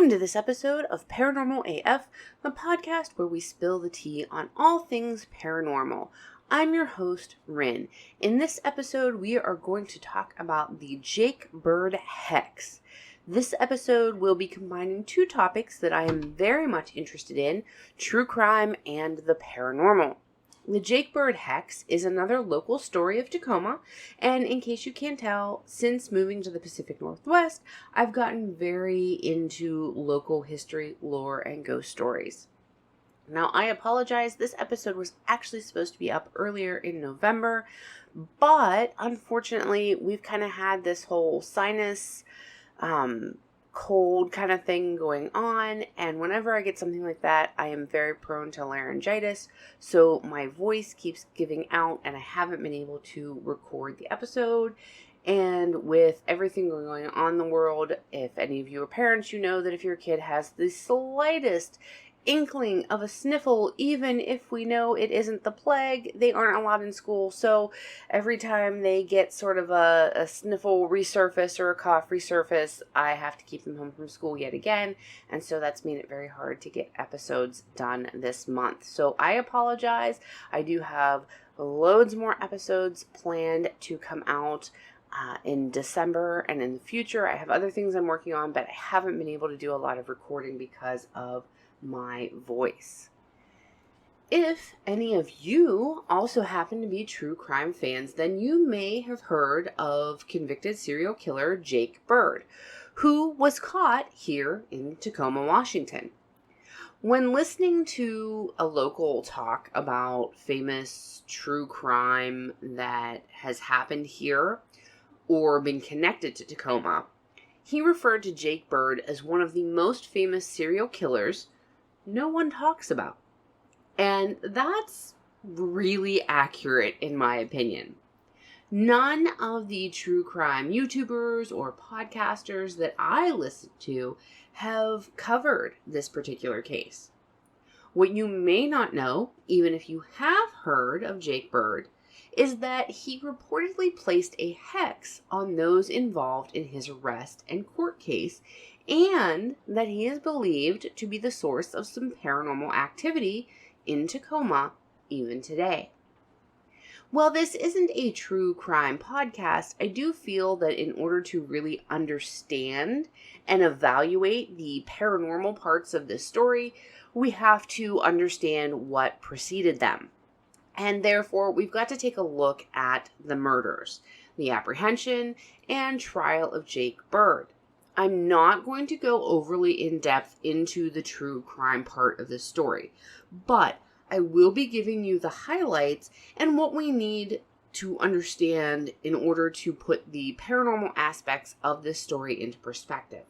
Welcome to this episode of Paranormal AF, the podcast where we spill the tea on all things paranormal. I'm your host, Rin. In this episode, we are going to talk about the Jake Bird Hex. This episode will be combining two topics that I am very much interested in, true crime and the paranormal. The Jake Bird Hex is another local story of Tacoma, and in case you can't tell, since moving to the Pacific Northwest, I've gotten very into local history, lore, and ghost stories. Now, I apologize, this episode was actually supposed to be up earlier in November, but unfortunately, we've kind of had this whole sinus, cold kind of thing going on, and whenever I get something like that, I am very prone to laryngitis, so my voice keeps giving out and I haven't been able to record the episode. And with everything going on in the world, if any of you are parents, you know that if your kid has the slightest inkling of a sniffle, even if we know it isn't the plague, they aren't allowed in school. So every time they get sort of a sniffle resurface or a cough resurface, I have to keep them home from school yet again. And so that's made it very hard to get episodes done this month. So I apologize. I do have loads more episodes planned to come out in December and in the future. I have other things I'm working on, but I haven't been able to do a lot of recording because of my voice. If any of you also happen to be true crime fans, then you may have heard of convicted serial killer Jake Bird, who was caught here in Tacoma, Washington. When listening to a local talk about famous true crime that has happened here or been connected to Tacoma, he referred to Jake Bird as one of the most famous serial killers no one talks about. And that's really accurate in my opinion. None of the true crime YouTubers or podcasters that I listen to have covered this particular case. What you may not know, even if you have heard of Jake Bird, is that he reportedly placed a hex on those involved in his arrest and court case, and that he is believed to be the source of some paranormal activity in Tacoma even today. While this isn't a true crime podcast, I do feel that in order to really understand and evaluate the paranormal parts of this story, we have to understand what preceded them. And therefore, we've got to take a look at the murders, the apprehension, and trial of Jake Bird. I'm not going to go overly in-depth into the true crime part of this story, but I will be giving you the highlights and what we need to understand in order to put the paranormal aspects of this story into perspective.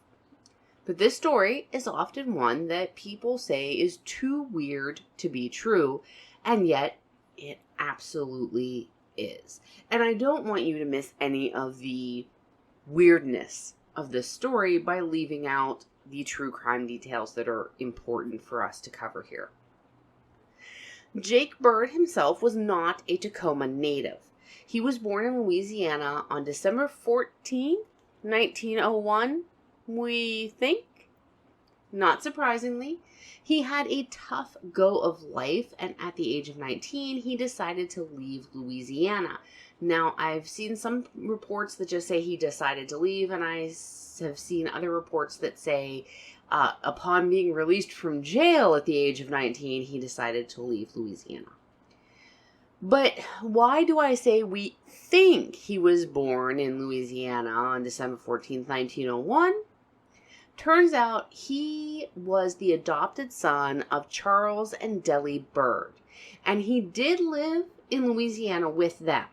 But this story is often one that people say is too weird to be true, and yet it absolutely is. And I don't want you to miss any of the weirdness of this story by leaving out the true crime details that are important for us to cover here. Jake Bird himself was not a Tacoma native. He was born in Louisiana on December 14, 1901, we think. Not surprisingly, he had a tough go of life, and at the age of 19, he decided to leave Louisiana. Now, I've seen some reports that just say he decided to leave, and I have seen other reports that say upon being released from jail at the age of 19, he decided to leave Louisiana. But why do I say we think he was born in Louisiana on December 14, 1901? Turns out he was the adopted son of Charles and Deli Bird, and he did live in Louisiana with them.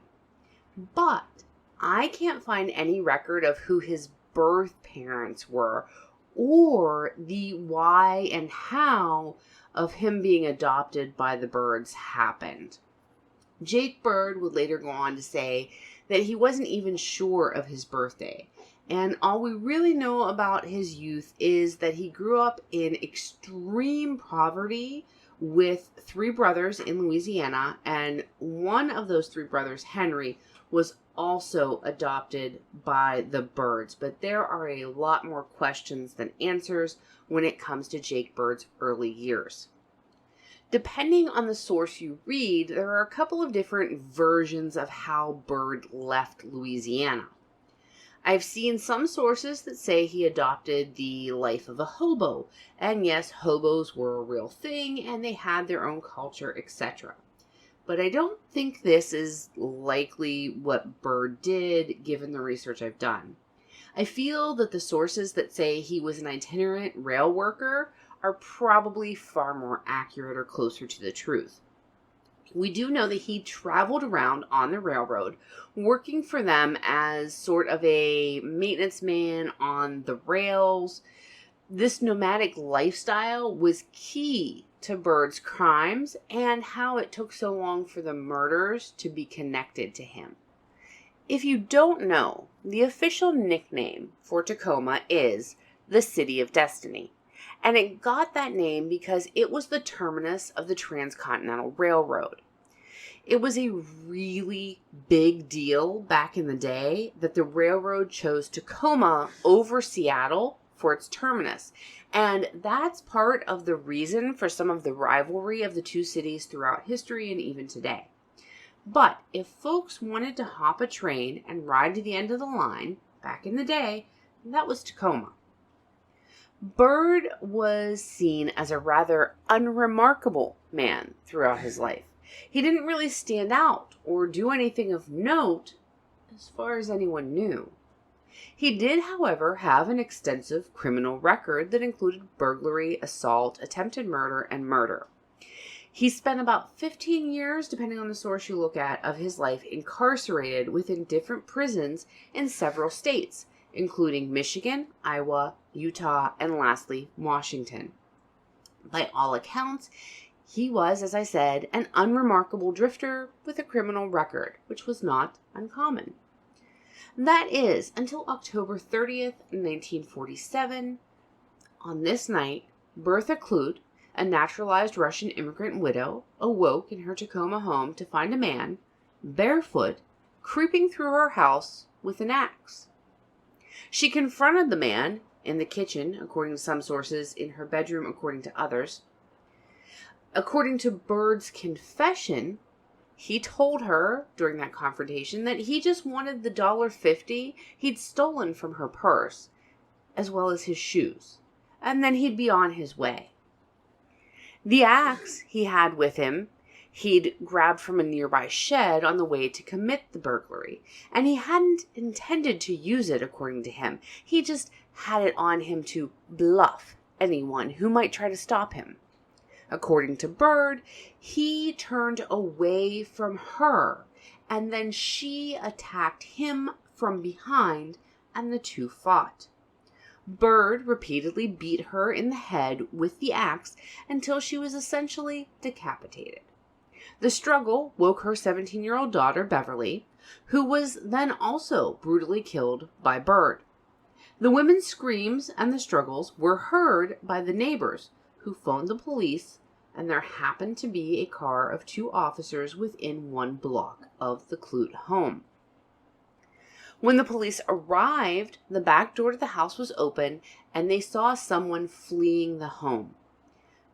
But I can't find any record of who his birth parents were or the why and how of him being adopted by the Birds happened. Jake Bird would later go on to say that he wasn't even sure of his birthday. And all we really know about his youth is that he grew up in extreme poverty with three brothers in Louisiana, and one of those three brothers, Henry, was also adopted by the Birds, but there are a lot more questions than answers when it comes to Jake Bird's early years. Depending on the source you read, there are a couple of different versions of how Bird left Louisiana. I've seen some sources that say he adopted the life of a hobo, and yes, hobos were a real thing and they had their own culture, etc. But I don't think this is likely what Bird did, given the research I've done. I feel that the sources that say he was an itinerant rail worker are probably far more accurate or closer to the truth. We do know that he traveled around on the railroad, working for them as sort of a maintenance man on the rails. This nomadic lifestyle was key to Bird's crimes and how it took so long for the murders to be connected to him. If you don't know, the official nickname for Tacoma is the City of Destiny. And it got that name because it was the terminus of the Transcontinental Railroad. It was a really big deal back in the day that the railroad chose Tacoma over Seattle for its terminus. And that's part of the reason for some of the rivalry of the two cities throughout history and even today. But if folks wanted to hop a train and ride to the end of the line, back in the day, that was Tacoma. Bird was seen as a rather unremarkable man throughout his life. He didn't really stand out or do anything of note as far as anyone knew. He did, however, have an extensive criminal record that included burglary, assault, attempted murder, and murder. He spent about 15 years, depending on the source you look at, of his life incarcerated within different prisons in several states, including Michigan, Iowa, Utah, and lastly, Washington. By all accounts, he was, as I said, an unremarkable drifter with a criminal record, which was not uncommon. That is, until October 30th, 1947. On this night, Bertha Clute, a naturalized Russian immigrant widow, awoke in her Tacoma home to find a man, barefoot, creeping through her house with an axe. She confronted the man in the kitchen, according to some sources, in her bedroom, according to others. According to Bird's confession, he told her during that confrontation that he just wanted the $1.50 he'd stolen from her purse, as well as his shoes, and then he'd be on his way. The axe he had with him, he'd grabbed from a nearby shed on the way to commit the burglary, and he hadn't intended to use it, according to him. He just had it on him to bluff anyone who might try to stop him. According to Bird, he turned away from her, and then she attacked him from behind, and the two fought. Bird repeatedly beat her in the head with the axe until she was essentially decapitated. The struggle woke her 17-year-old daughter, Beverly, who was then also brutally killed by Bird. The women's screams and the struggles were heard by the neighbors, who phoned the police, and there happened to be a car of 2 officers within 1 block of the Clute home. When the police arrived, the back door to the house was open, and they saw someone fleeing the home.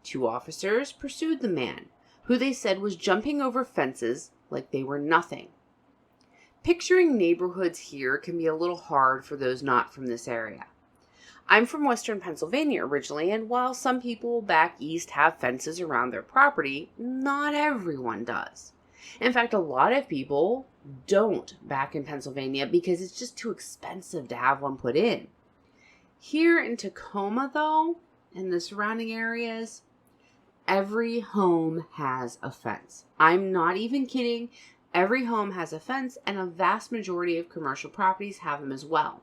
2 officers pursued the man, who they said was jumping over fences like they were nothing. Picturing neighborhoods here can be a little hard for those not from this area. I'm from Western Pennsylvania originally, and while some people back east have fences around their property, not everyone does. In fact, a lot of people don't back in Pennsylvania because it's just too expensive to have one put in. Here in Tacoma, though, and the surrounding areas, every home has a fence. I'm not even kidding. Every home has a fence, and a vast majority of commercial properties have them as well.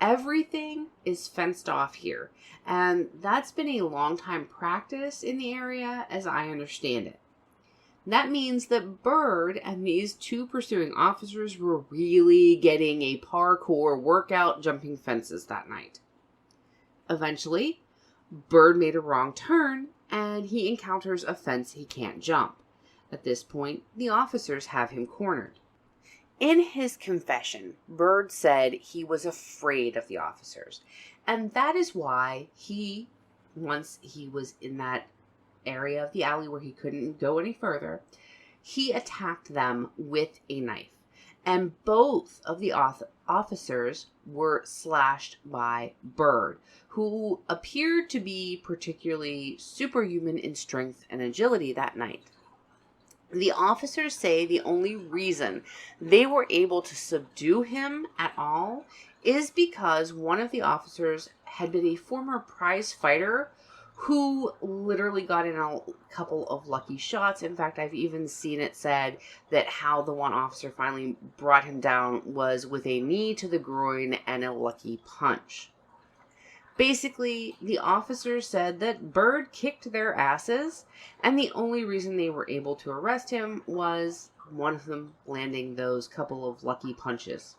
Everything is fenced off here, and that's been a long time practice in the area as I understand it. That means that Bird and these 2 pursuing officers were really getting a parkour workout jumping fences that night. Eventually, Bird made a wrong turn and he encounters a fence he can't jump. At this point, the officers have him cornered. In his confession, Bird said he was afraid of the officers, and that is why once he was in that area of the alley where he couldn't go any further, he attacked them with a knife. And both of the officers were slashed by Bird, who appeared to be particularly superhuman in strength and agility that night. The officers say the only reason they were able to subdue him at all is because one of the officers had been a former prize fighter who literally got in a couple of lucky shots. In fact, I've even seen it said that how the one officer finally brought him down was with a knee to the groin and a lucky punch. Basically, the officers said that Bird kicked their asses, and the only reason they were able to arrest him was one of them landing those couple of lucky punches.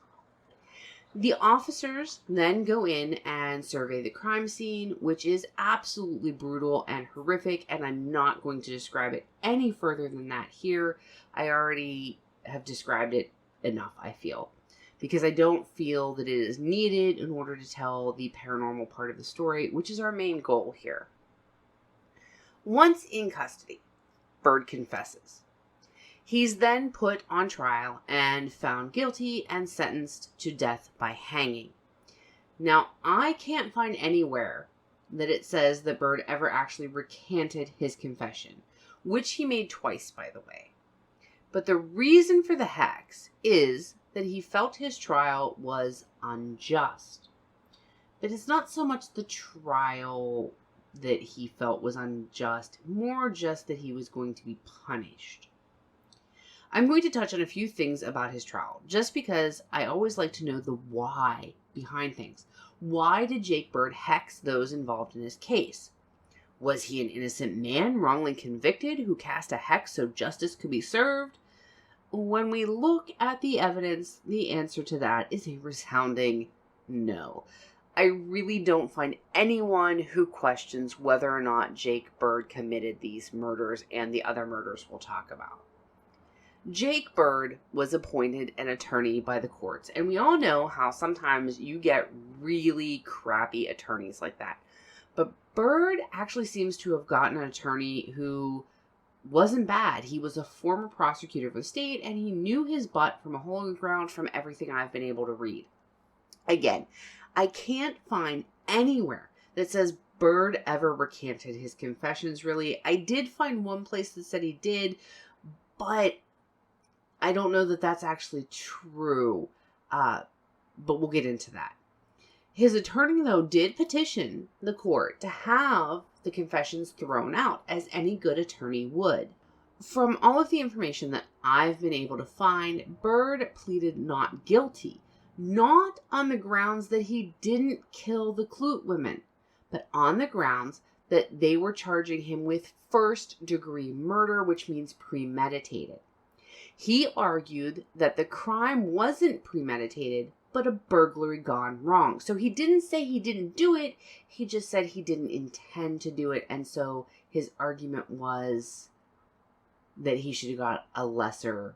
The officers then go in and survey the crime scene, which is absolutely brutal and horrific, and I'm not going to describe it any further than that here. I already have described it enough, I feel, because I don't feel that it is needed in order to tell the paranormal part of the story, which is our main goal here. Once in custody, Bird confesses. He's then put on trial and found guilty and sentenced to death by hanging. Now, I can't find anywhere that it says that Bird ever actually recanted his confession, which he made twice, by the way. But the reason for the hex is that he felt his trial was unjust. But it's not so much the trial that he felt was unjust, more just that he was going to be punished. I'm going to touch on a few things about his trial, just because I always like to know the why behind things. Why did Jake Bird hex those involved in his case? Was he an innocent man wrongly convicted who cast a hex so justice could be served? When we look at the evidence, the answer to that is a resounding no. I really don't find anyone who questions whether or not Jake Bird committed these murders and the other murders we'll talk about. Jake Bird was appointed an attorney by the courts, and we all know how sometimes you get really crappy attorneys like that. But Bird actually seems to have gotten an attorney who wasn't bad. He was a former prosecutor of the state, and he knew his butt from a hole in the ground from everything I've been able to read. Again, I can't find anywhere that says Bird ever recanted his confessions, really. I did find one place that said he did, but I don't know that that's actually true, but we'll get into that. His attorney, though, did petition the court to have the confessions thrown out, as any good attorney would. From all of the information that I've been able to find, Bird pleaded not guilty, not on the grounds that he didn't kill the Clute women, but on the grounds that they were charging him with first-degree murder, which means premeditated. He argued that the crime wasn't premeditated, but a burglary gone wrong. So he didn't say he didn't do it, he just said he didn't intend to do it, and so his argument was that he should have got a lesser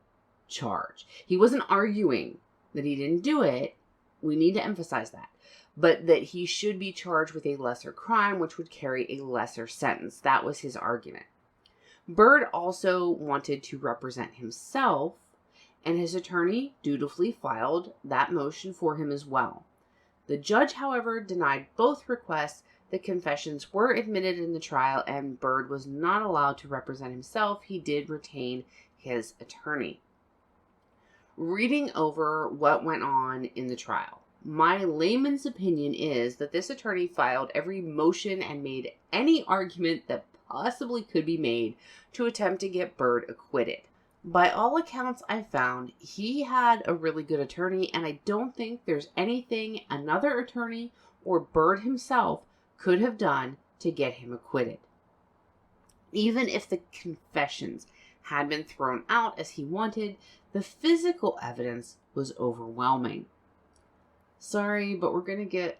charge. He wasn't arguing that he didn't do it, we need to emphasize that, but that he should be charged with a lesser crime, which would carry a lesser sentence. That was his argument. Bird also wanted to represent himself, and his attorney dutifully filed that motion for him as well. The judge, however, denied both requests. The confessions were admitted in the trial, and Bird was not allowed to represent himself. He did retain his attorney. Reading over what went on in the trial, my layman's opinion is that this attorney filed every motion and made any argument that possibly could be made to attempt to get Bird acquitted. By all accounts I found, he had a really good attorney, and I don't think there's anything another attorney or Bird himself could have done to get him acquitted. Even if the confessions had been thrown out as he wanted, the physical evidence was overwhelming. Sorry, but we're going to get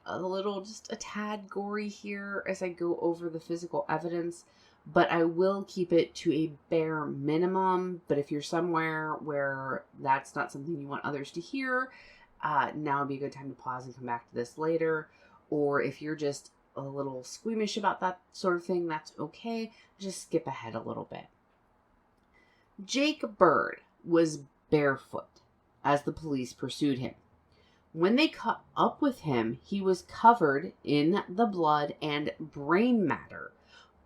just a tad gory here as I go over the physical evidence. but I will keep it to a bare minimum. But if you're somewhere where that's not something you want others to hear, now would be a good time to pause and come back to this later. Or if you're just a little squeamish about that sort of thing, that's okay. Just skip ahead a little bit. Jake Bird was barefoot as the police pursued him. When they caught up with him, he was covered in the blood and brain matter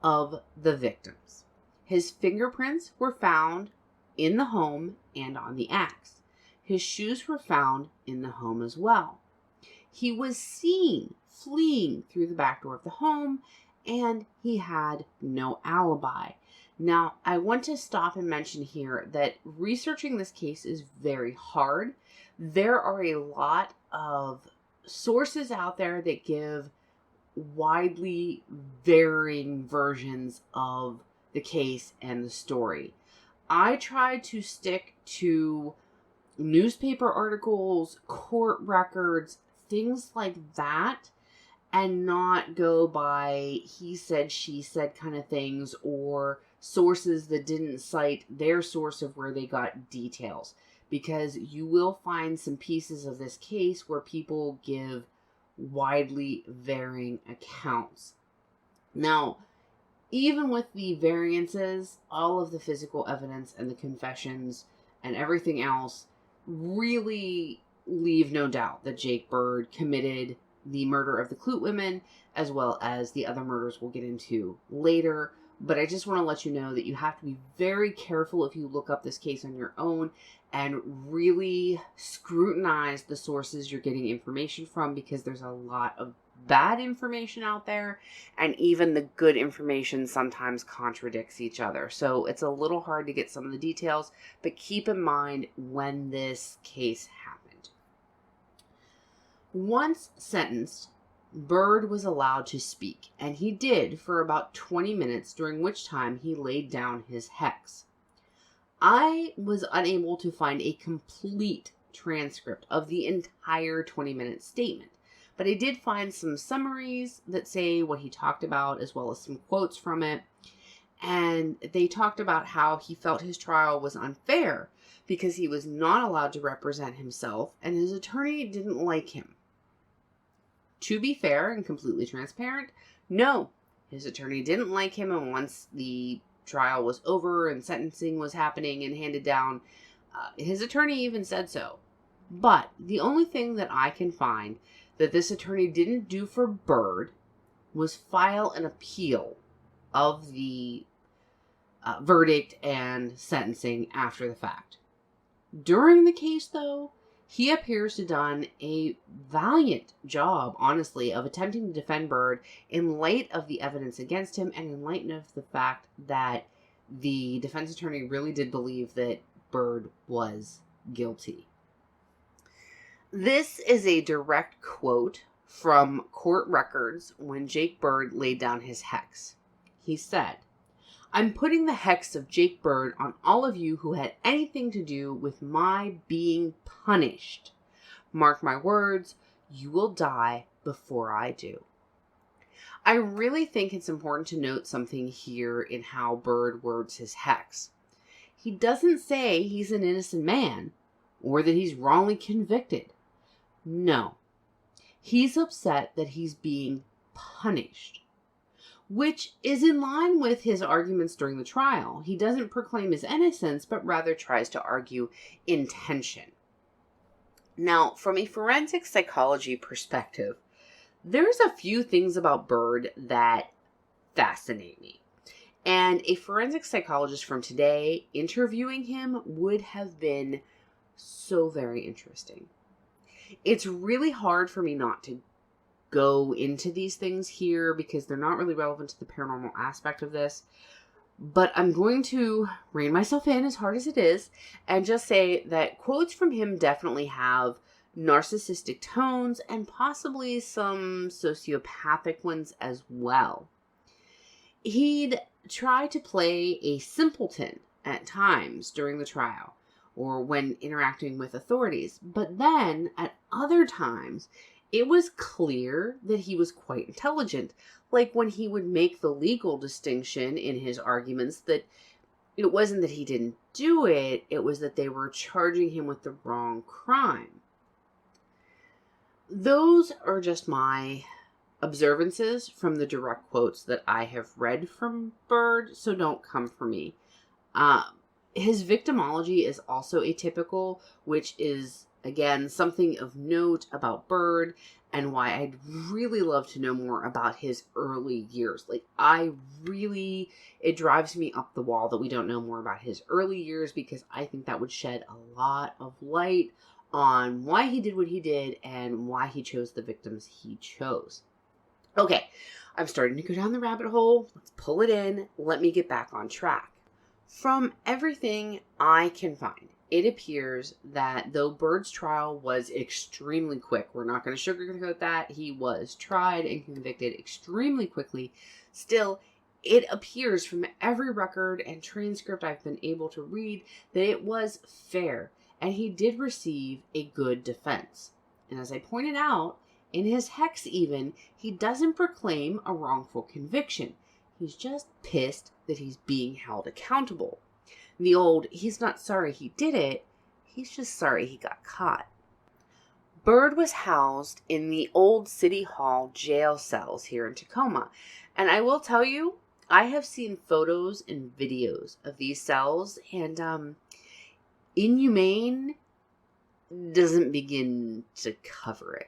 of the victims. His fingerprints were found in the home and on the axe. His shoes were found in the home as well. He was seen fleeing through the back door of the home, and he had no alibi. Now, I want to stop and mention here that researching this case is very hard. There are a lot of sources out there that give widely varying versions of the case and the story. I tried to stick to newspaper articles, court records, things like that, and not go by he said, she said kind of things, or sources that didn't cite their source of where they got details. Because you will find some pieces of this case where people give widely varying accounts. Now, even with the variances, all of the physical evidence and the confessions and everything else really leave no doubt that Jake Bird committed the murder of the Clute women, as well as the other murders we'll get into later. But I just want to let you know that you have to be very careful if you look up this case on your own and really scrutinize the sources you're getting information from, because there's a lot of bad information out there, and even the good information sometimes contradicts each other. So it's a little hard to get some of the details, but keep in mind when this case happened. Once sentenced, Bird was allowed to speak, and he did for about 20 minutes, during which time he laid down his hex. I was unable to find a complete transcript of the entire 20-minute statement, but I did find some summaries that say what he talked about, as well as some quotes from it. And they talked about how he felt his trial was unfair because he was not allowed to represent himself and his attorney didn't like him. To be fair and completely transparent, no, his attorney didn't like him, and once the trial was over and sentencing was happening and handed down, his attorney even said so. But the only thing that I can find that this attorney didn't do for Bird was file an appeal of the verdict and sentencing after the fact. During the case, though, he appears to have done a valiant job, honestly, of attempting to defend Bird in light of the evidence against him and in light of the fact that the defense attorney really did believe that Bird was guilty. This is a direct quote from court records when Jake Bird laid down his hex. He said, "I'm putting the hex of Jake Bird on all of you who had anything to do with my being punished. Mark my words, you will die before I do." I really think it's important to note something here in how Bird words his hex. He doesn't say he's an innocent man or that he's wrongly convicted. No, he's upset that he's being punished, which is in line with his arguments during the trial. He doesn't proclaim his innocence, but rather tries to argue intention. Now, from a forensic psychology perspective, there's a few things about Bird that fascinate me. And a forensic psychologist from today interviewing him would have been so very interesting. It's really hard for me not to go into these things here because they're not really relevant to the paranormal aspect of this. But I'm going to rein myself in, as hard as it is, and just say that quotes from him definitely have narcissistic tones and possibly some sociopathic ones as well. He'd try to play a simpleton at times during the trial or when interacting with authorities, but then at other times It was clear that he was quite intelligent, like when he would make the legal distinction in his arguments that it wasn't that he didn't do it, it was that they were charging him with the wrong crime. Those are just my observances from the direct quotes that I have read from Bird, so don't come for me. His victimology is also atypical, which is, again, something of note about Bird and why I'd really love to know more about his early years. It drives me up the wall that we don't know more about his early years, because I think that would shed a lot of light on why he did what he did and why he chose the victims he chose. Okay, I'm starting to go down the rabbit hole. Let's pull it in. Let me get back on track. From everything I can find, it appears that though Bird's trial was extremely quick, we're not going to sugarcoat that, he was tried and convicted extremely quickly, still, it appears from every record and transcript I've been able to read that it was fair, and he did receive a good defense. And as I pointed out, in his hex even, he doesn't proclaim a wrongful conviction. He's just pissed that he's being held accountable. He's not sorry he did it, he's just sorry he got caught. Bird was housed in the old City Hall jail cells here in Tacoma. And I will tell you, I have seen photos and videos of these cells, and inhumane doesn't begin to cover it.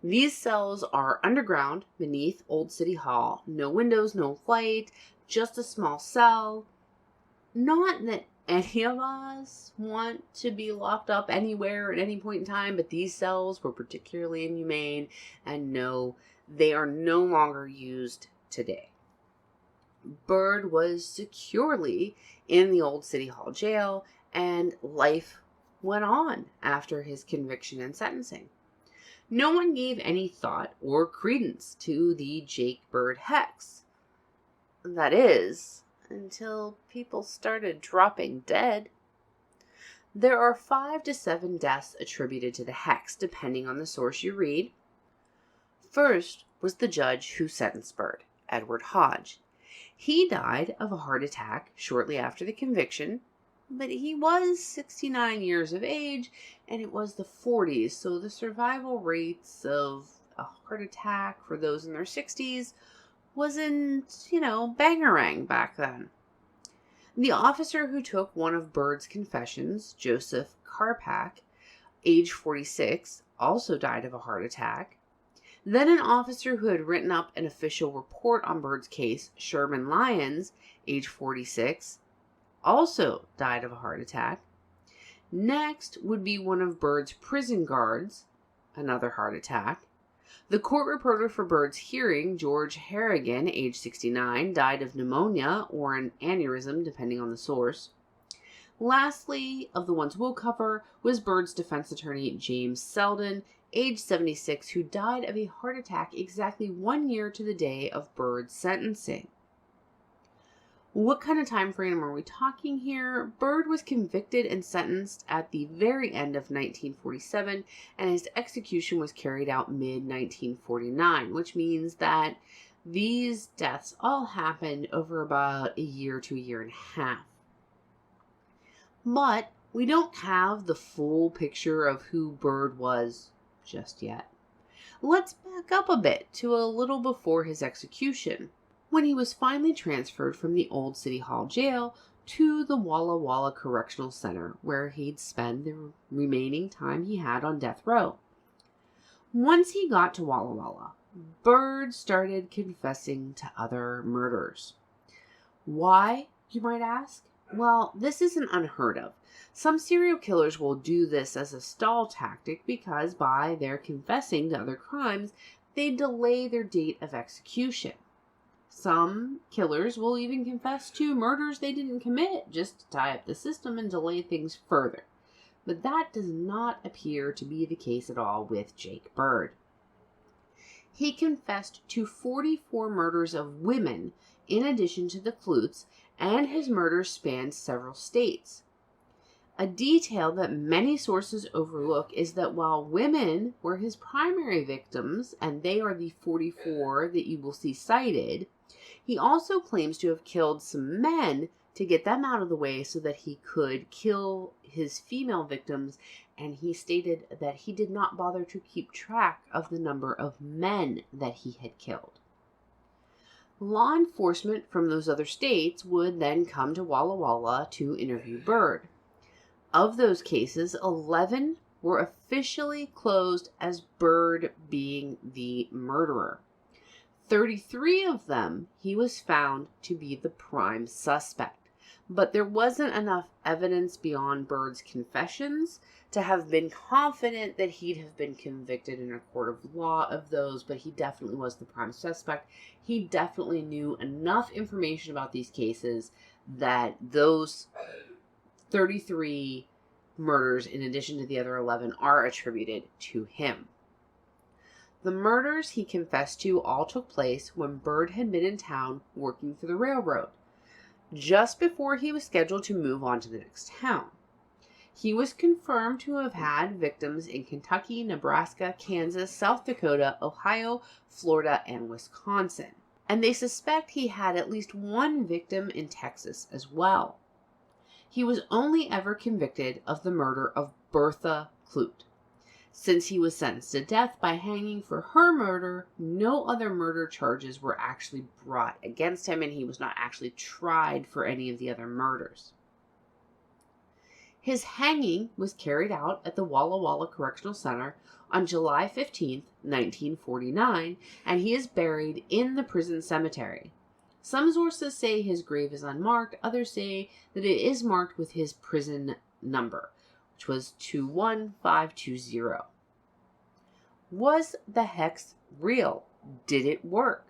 These cells are underground beneath Old City Hall. No windows, no light, just a small cell. Not that any of us want to be locked up anywhere at any point in time, but these cells were particularly inhumane, and no, they are no longer used today. Bird was securely in the Old City Hall jail, and life went on after his conviction and sentencing. No one gave any thought or credence to the Jake Bird Hex. That is, until people started dropping dead. There are 5 to 7 deaths attributed to the Hex, depending on the source you read. First was the judge who sentenced Bird, Edward Hodge. He died of a heart attack shortly after the conviction, but he was 69 years of age, and it was the 40s, so the survival rates of a heart attack for those in their 60s wasn't, bangarang back then. The officer who took one of Bird's confessions, Joseph Karpak, age 46, also died of a heart attack. Then an officer who had written up an official report on Bird's case, Sherman Lyons, age 46, also died of a heart attack. Next would be one of Bird's prison guards, another heart attack. The court reporter for Bird's hearing, George Harrigan, age 69, died of pneumonia or an aneurysm, depending on the source. Lastly, of the ones we'll cover, was Bird's defense attorney, James Selden, age 76, who died of a heart attack exactly 1 year to the day of Bird's sentencing. What kind of time frame are we talking here? Bird was convicted and sentenced at the very end of 1947, and his execution was carried out mid-1949, which means that these deaths all happened over about a year to a year and a half. But we don't have the full picture of who Bird was just yet. Let's back up a bit to a little before his execution, when he was finally transferred from the Old City Hall jail to the Walla Walla Correctional Center, where he'd spend the remaining time he had on death row. Once he got to Walla Walla, Bird started confessing to other murders. Why, you might ask? Well, this isn't unheard of. Some serial killers will do this as a stall tactic because by their confessing to other crimes, they delay their date of execution. Some killers will even confess to murders they didn't commit just to tie up the system and delay things further. But that does not appear to be the case at all with Jake Bird. He confessed to 44 murders of women in addition to the Klutz, and his murders spanned several states. A detail that many sources overlook is that while women were his primary victims, and they are the 44 that you will see cited, he also claims to have killed some men to get them out of the way so that he could kill his female victims, and he stated that he did not bother to keep track of the number of men that he had killed. Law enforcement from those other states would then come to Walla Walla to interview Bird. Of those cases, 11 were officially closed as Bird being the murderer. 33 of them he was found to be the prime suspect, but there wasn't enough evidence beyond Bird's confessions to have been confident that he'd have been convicted in a court of law of those, but he definitely was the prime suspect. He definitely knew enough information about these cases that those 33 murders, in addition to the other 11, are attributed to him. The murders he confessed to all took place when Bird had been in town working for the railroad, just before he was scheduled to move on to the next town. He was confirmed to have had victims in Kentucky, Nebraska, Kansas, South Dakota, Ohio, Florida, and Wisconsin. And they suspect he had at least one victim in Texas as well. He was only ever convicted of the murder of Bertha Clute. Since he was sentenced to death by hanging for her murder, no other murder charges were actually brought against him, and he was not actually tried for any of the other murders. His hanging was carried out at the Walla Walla Correctional Center on July 15, 1949, and he is buried in the prison cemetery. Some sources say his grave is unmarked, others say that it is marked with his prison number, which was 21520. Was the hex real? Did it work?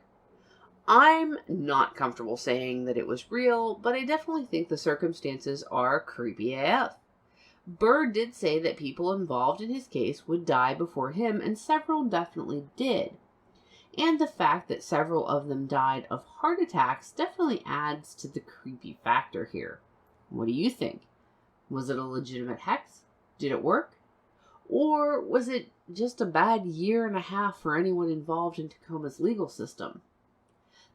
I'm not comfortable saying that it was real, but I definitely think the circumstances are creepy AF. Bird did say that people involved in his case would die before him, and several definitely did. And the fact that several of them died of heart attacks definitely adds to the creepy factor here. What do you think? Was it a legitimate hex? Did it work? Or was it just a bad year and a half for anyone involved in Tacoma's legal system?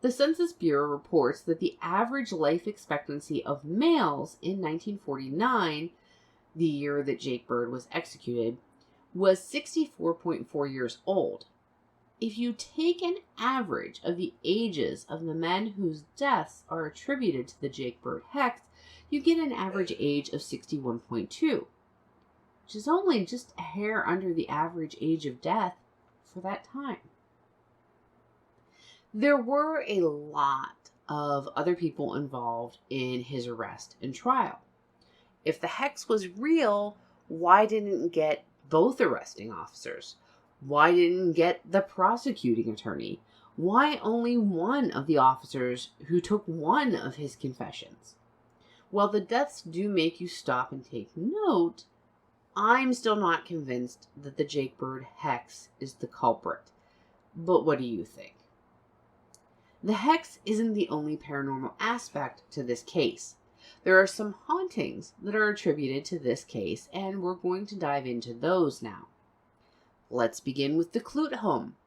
The Census Bureau reports that the average life expectancy of males in 1949, the year that Jake Bird was executed, was 64.4 years old. If you take an average of the ages of the men whose deaths are attributed to the Jake Bird Hex, you get an average age of 61.2, which is only just a hair under the average age of death for that time. There were a lot of other people involved in his arrest and trial. If the hex was real, why didn't it get both arresting officers? Why didn't it get the prosecuting attorney? Why only one of the officers who took one of his confessions? While the deaths do make you stop and take note, I'm still not convinced that the Jake Bird Hex is the culprit. But what do you think? The hex isn't the only paranormal aspect to this case. There are some hauntings that are attributed to this case, and we're going to dive into those now. Let's begin with the Clute home.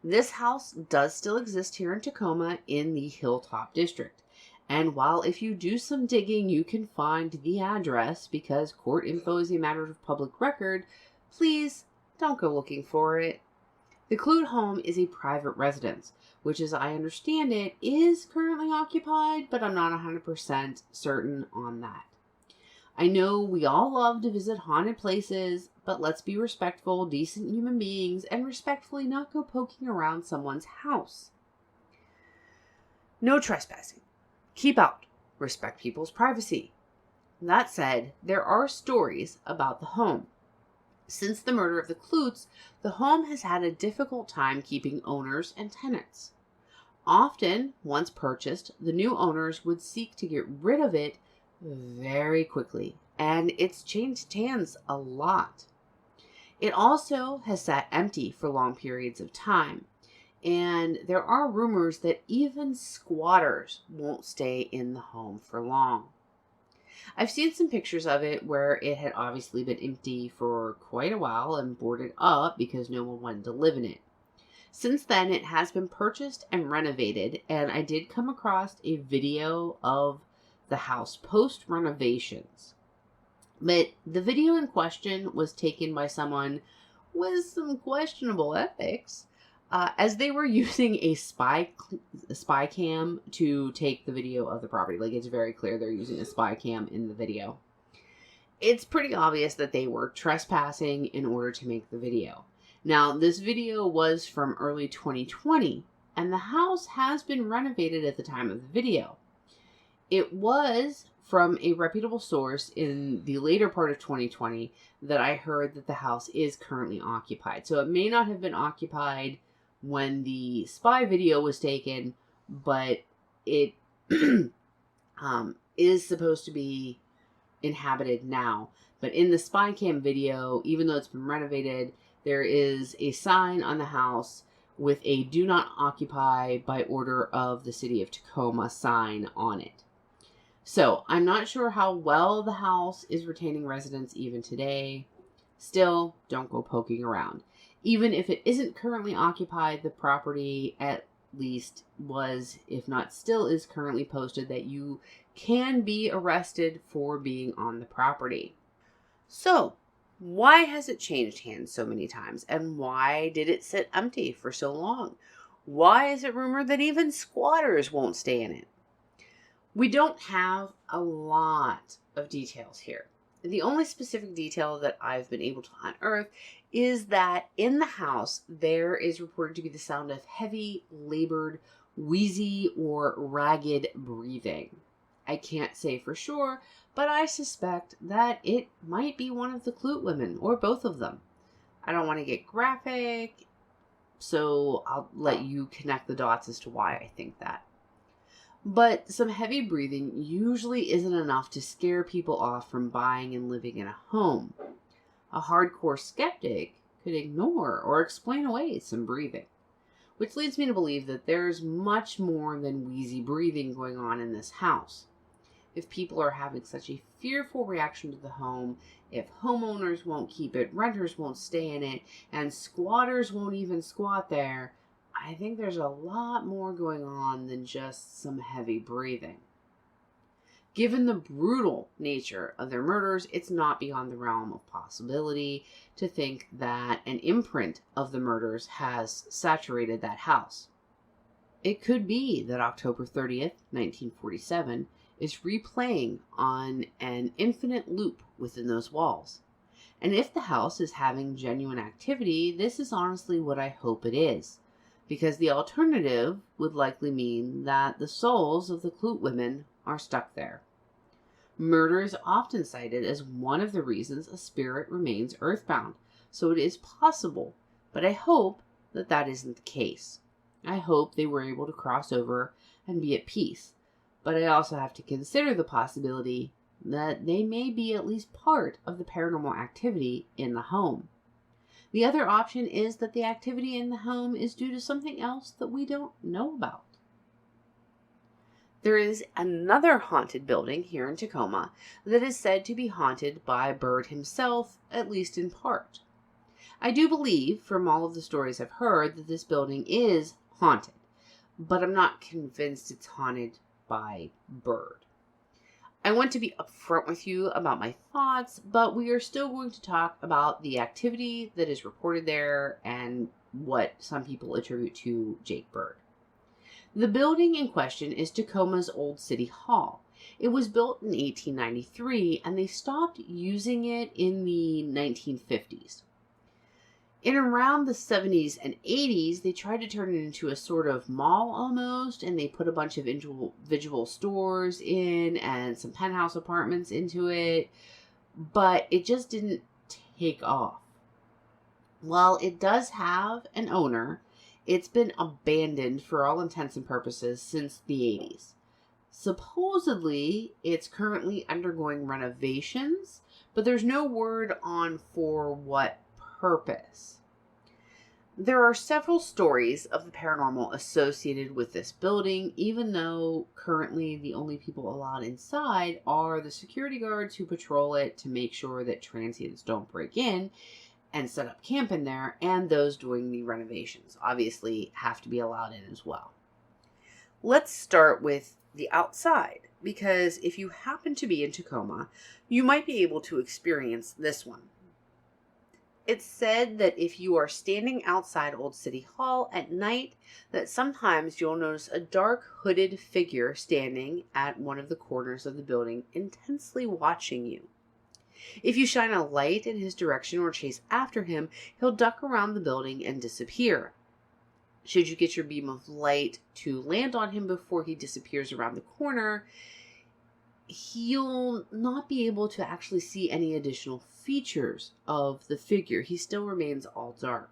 This house does still exist here in Tacoma in the Hilltop District. And while if you do some digging, you can find the address because court info is a matter of public record, please don't go looking for it. The Clute home is a private residence, which as I understand it is currently occupied, but I'm not 100% certain on that. I know we all love to visit haunted places, but let's be respectful, decent human beings, and respectfully not go poking around someone's house. No trespassing. Keep out. Respect people's privacy. That said, there are stories about the home. Since the murder of the Clutes, the home has had a difficult time keeping owners and tenants. Often, once purchased, the new owners would seek to get rid of it very quickly, and it's changed hands a lot. It also has sat empty for long periods of time, and there are rumors that even squatters won't stay in the home for long. I've seen some pictures of it where it had obviously been empty for quite a while and boarded up because no one wanted to live in it. Since then, it has been purchased and renovated, and I did come across a video of the house post-renovations. But the video in question was taken by someone with some questionable ethics, as they were using a spy cam to take the video of the property. Like, it's very clear they're using a spy cam in the video. It's pretty obvious that they were trespassing in order to make the video. Now, this video was from early 2020, and the house has been renovated at the time of the video. It was from a reputable source in the later part of 2020 that I heard that the house is currently occupied. So it may not have been occupied when the spy video was taken, but it is supposed to be inhabited now. But in the spy cam video, even though it's been renovated, there is a sign on the house with a "Do Not Occupy by Order of the City of Tacoma" sign on it. So, I'm not sure how well the house is retaining residents even today. Still, don't go poking around. Even if it isn't currently occupied, the property at least was, if not still is, currently posted that you can be arrested for being on the property. So, why has it changed hands so many times? And why did it sit empty for so long? Why is it rumored that even squatters won't stay in it? We don't have a lot of details here. The only specific detail that I've been able to unearth is that in the house, there is reported to be the sound of heavy, labored, wheezy, or ragged breathing. I can't say for sure, but I suspect that it might be one of the Clute women, or both of them. I don't want to get graphic, so I'll let you connect the dots as to why I think that. But some heavy breathing usually isn't enough to scare people off from buying and living in a home. A hardcore skeptic could ignore or explain away some breathing, which leads me to believe that there's much more than wheezy breathing going on in this house. If people are having such a fearful reaction to the home, if homeowners won't keep it, renters won't stay in it, and squatters won't even squat there, I think there's a lot more going on than just some heavy breathing. Given the brutal nature of their murders, it's not beyond the realm of possibility to think that an imprint of the murders has saturated that house. It could be that October 30th, 1947 is replaying on an infinite loop within those walls. And if the house is having genuine activity, this is honestly what I hope it is. Because the alternative would likely mean that the souls of the Clute women are stuck there. Murder is often cited as one of the reasons a spirit remains earthbound, so it is possible, but I hope that that isn't the case. I hope they were able to cross over and be at peace, but I also have to consider the possibility that they may be at least part of the paranormal activity in the home. The other option is that the activity in the home is due to something else that we don't know about. There is another haunted building here in Tacoma that is said to be haunted by Bird himself, at least in part. I do believe, from all of the stories I've heard, that this building is haunted, but I'm not convinced it's haunted by Bird. I want to be upfront with you about my thoughts, but we are still going to talk about the activity that is reported there and what some people attribute to Jake Bird. The building in question is Tacoma's Old City Hall. It was built in 1893, and they stopped using it in the 1950s. In around the 70s and 80s, they tried to turn it into a sort of mall almost, and they put a bunch of individual stores in and some penthouse apartments into it, but it just didn't take off. While it does have an owner, it's been abandoned for all intents and purposes since the 80s. Supposedly, it's currently undergoing renovations, but there's no word on for what purpose. There are several stories of the paranormal associated with this building, even though currently the only people allowed inside are the security guards who patrol it to make sure that transients don't break in and set up camp in there, and those doing the renovations obviously have to be allowed in as well. Let's start with the outside, because if you happen to be in Tacoma, you might be able to experience this one. It's said that if you are standing outside Old City Hall at night, that sometimes you'll notice a dark hooded figure standing at one of the corners of the building, intensely watching you. If you shine a light in his direction or chase after him, he'll duck around the building and disappear. Should you get your beam of light to land on him before he disappears around the corner, he'll not be able to actually see any additional features of the figure. He still remains all dark.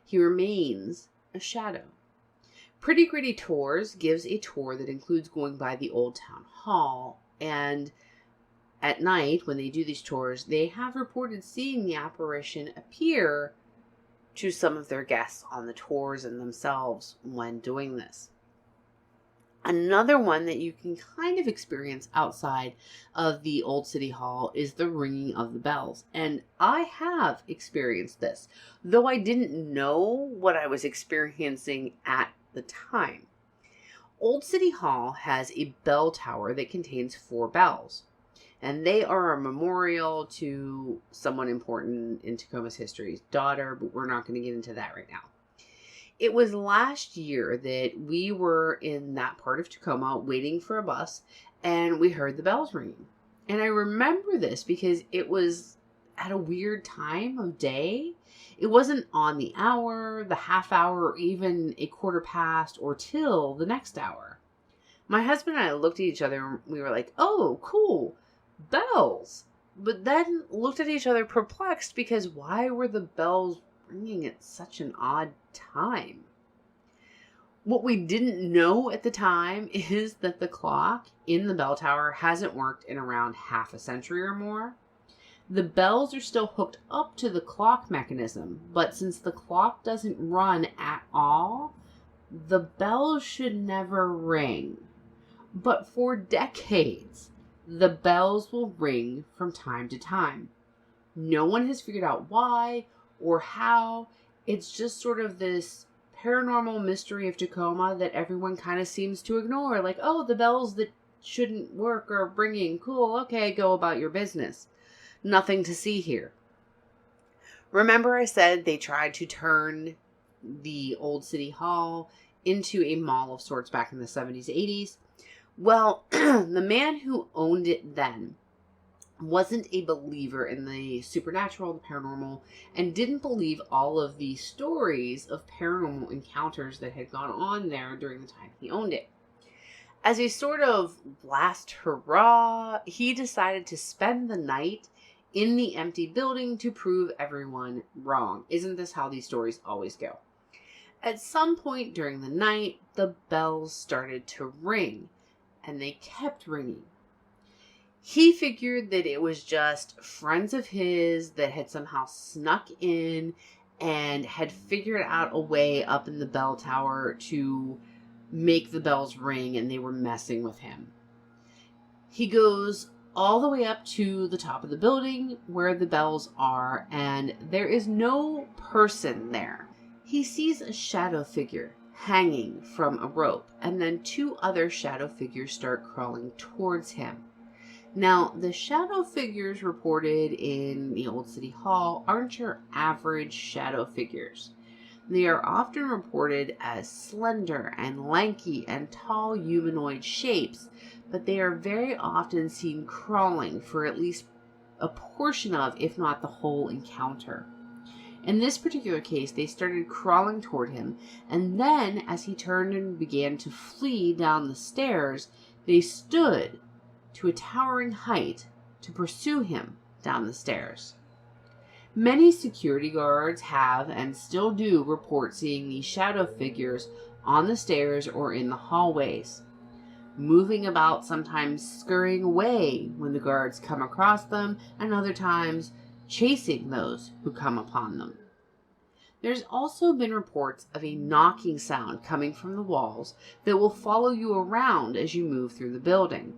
He remains a shadow. Pretty Gritty Tours gives a tour that includes going by the Old Town Hall, and at night when they do these tours, they have reported seeing the apparition appear to some of their guests on the tours and themselves when doing this. Another one that you can kind of experience outside of the Old City Hall is the ringing of the bells. And I have experienced this, though I didn't know what I was experiencing at the time. Old City Hall has a bell tower that contains 4 bells, and they are a memorial to someone important in Tacoma's history, daughter, but we're not going to get into that right now. It was last year that we were in that part of Tacoma waiting for a bus, and we heard the bells ringing. And I remember this because it was at a weird time of day. It wasn't on the hour, the half hour, or even a quarter past or till the next hour. My husband and I looked at each other and we were like, oh, cool, bells. But then looked at each other perplexed because why were the bells ringing at such an odd time? What we didn't know at the time is that the clock in the bell tower hasn't worked in around half a century or more. The bells are still hooked up to the clock mechanism, but since the clock doesn't run at all, the bells should never ring. But for decades, the bells will ring from time to time. No one has figured out why or how. It's just sort of this paranormal mystery of Tacoma that everyone kind of seems to ignore. Like, oh, the bells that shouldn't work are ringing. Cool, okay, go about your business. Nothing to see here. Remember I said they tried to turn the Old City Hall into a mall of sorts back in the 70s, 80s? Well, the man who owned it then wasn't a believer in the supernatural, the paranormal, and didn't believe all of the stories of paranormal encounters that had gone on there during the time he owned it. As a sort of last hurrah, he decided to spend the night in the empty building to prove everyone wrong. Isn't this how these stories always go? At some point during the night, the bells started to ring, and they kept ringing. He figured that it was just friends of his that had somehow snuck in and had figured out a way up in the bell tower to make the bells ring, and they were messing with him. He goes all the way up to the top of the building where the bells are, and there is no person there. He sees a shadow figure hanging from a rope, and then 2 other shadow figures start crawling towards him. Now, the shadow figures reported in the Old City Hall aren't your average shadow figures. They are often reported as slender and lanky and tall humanoid shapes, but they are very often seen crawling for at least a portion of, if not the whole encounter. In this particular case, they started crawling toward him, and then as he turned and began to flee down the stairs, they stood to a towering height to pursue him down the stairs. Many security guards have and still do report seeing these shadow figures on the stairs or in the hallways, moving about, sometimes scurrying away when the guards come across them, and other times chasing those who come upon them. There's also been reports of a knocking sound coming from the walls that will follow you around as you move through the building.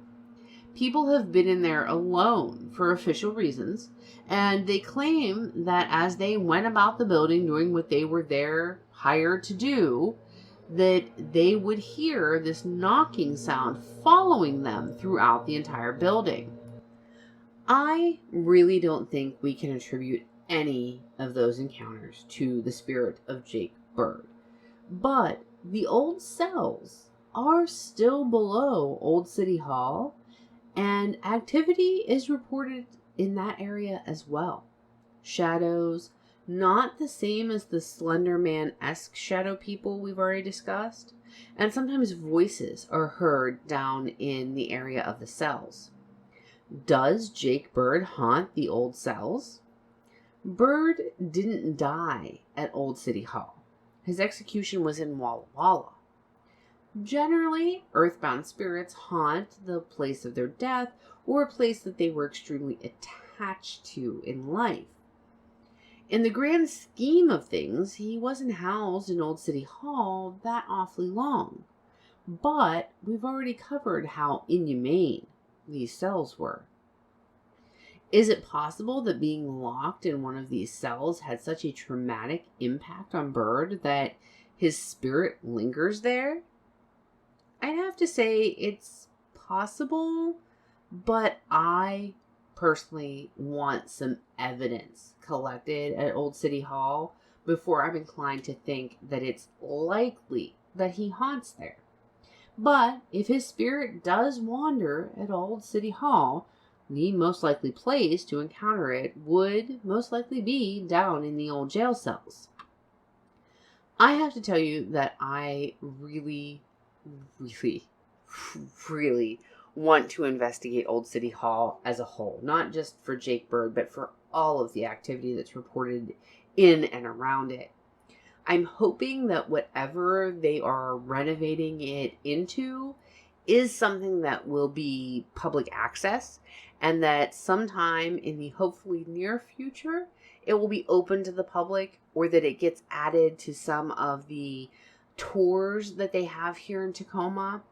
People have been in there alone for official reasons, and they claim that as they went about the building doing what they were there hired to do, that they would hear this knocking sound following them throughout the entire building. I really don't think we can attribute any of those encounters to the spirit of Jake Bird, but the old cells are still below Old City Hall, and activity is reported in that area as well. Shadows, not the same as the Slender Man-esque shadow people we've already discussed, and sometimes voices are heard down in the area of the cells. Does Jake Bird haunt the old cells? Bird didn't die at Old City Hall. His execution was in Walla Walla. Generally, earthbound spirits haunt the place of their death or a place that they were extremely attached to in life. In the grand scheme of things, he wasn't housed in Old City Hall that awfully long. But we've already covered how inhumane these cells were. Is it possible that being locked in one of these cells had such a traumatic impact on Bird that his spirit lingers there? I'd have to say it's possible, but I personally want some evidence collected at Old City Hall before I'm inclined to think that it's likely that he haunts there. But if his spirit does wander at Old City Hall, the most likely place to encounter it would most likely be down in the old jail cells. I have to tell you that I really want to investigate Old City Hall as a whole, not just for Jake Bird, but for all of the activity that's reported in and around it. I'm hoping that whatever they are renovating it into is something that will be public access, and that sometime in the hopefully near future, it will be open to the public, or that it gets added to some of the tours that they have here in Tacoma.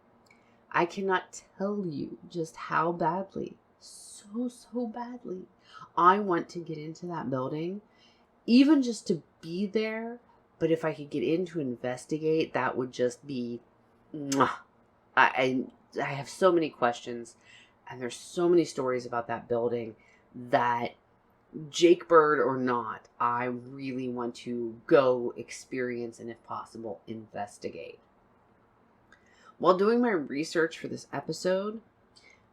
I cannot tell you just how badly, so badly, I want to get into that building, even just to be there. But if I could get in to investigate, that would just be, I have so many questions, and there's so many stories about that building that, Jake Bird or not, I really want to go experience and, if possible, investigate. While doing my research for this episode,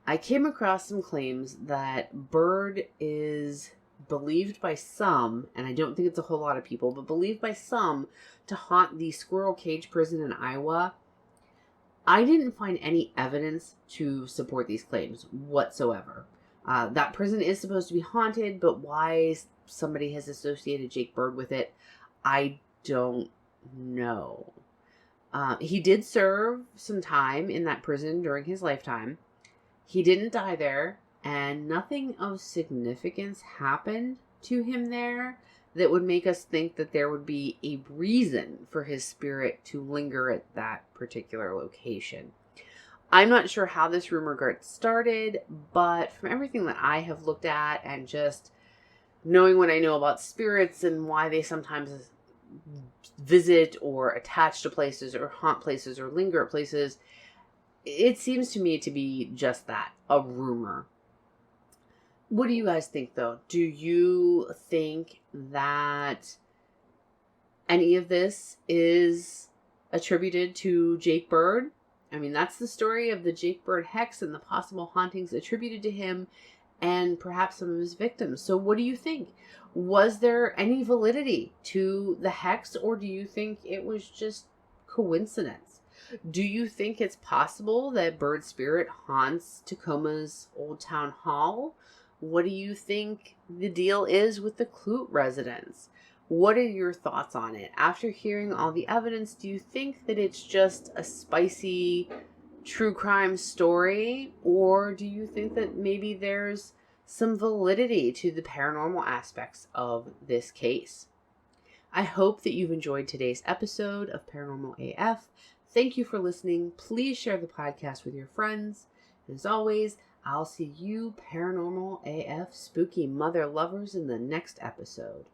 I came across some claims that Bird is believed by some, and I don't think it's a whole lot of people, but believed by some to haunt the Squirrel Cage prison in Iowa. I didn't find any evidence to support these claims whatsoever. That prison is supposed to be haunted, but why somebody has associated Jake Bird with it, I don't know. He did serve some time in that prison during his lifetime. He didn't die there, and nothing of significance happened to him there that would make us think that there would be a reason for his spirit to linger at that particular location. I'm not sure how this rumor got started, but from everything that I have looked at and just knowing what I know about spirits and why they sometimes visit or attach to places or haunt places or linger at places, it seems to me to be just that, a rumor. What do you guys think, though? Do you think that any of this is attributed to Jake Bird? I mean, that's the story of the Jake Bird Hex and the possible hauntings attributed to him and perhaps some of his victims. So what do you think? Was there any validity to the Hex, or do you think it was just coincidence? Do you think it's possible that Bird Spirit haunts Tacoma's Old Town Hall? What do you think the deal is with the Clute residents? What are your thoughts on it? After hearing all the evidence, do you think that it's just a spicy true crime story? Or do you think that maybe there's some validity to the paranormal aspects of this case? I hope that you've enjoyed today's episode of Paranormal AF. Thank you for listening. Please share the podcast with your friends. And as always, I'll see you Paranormal AF spooky mother lovers in the next episode.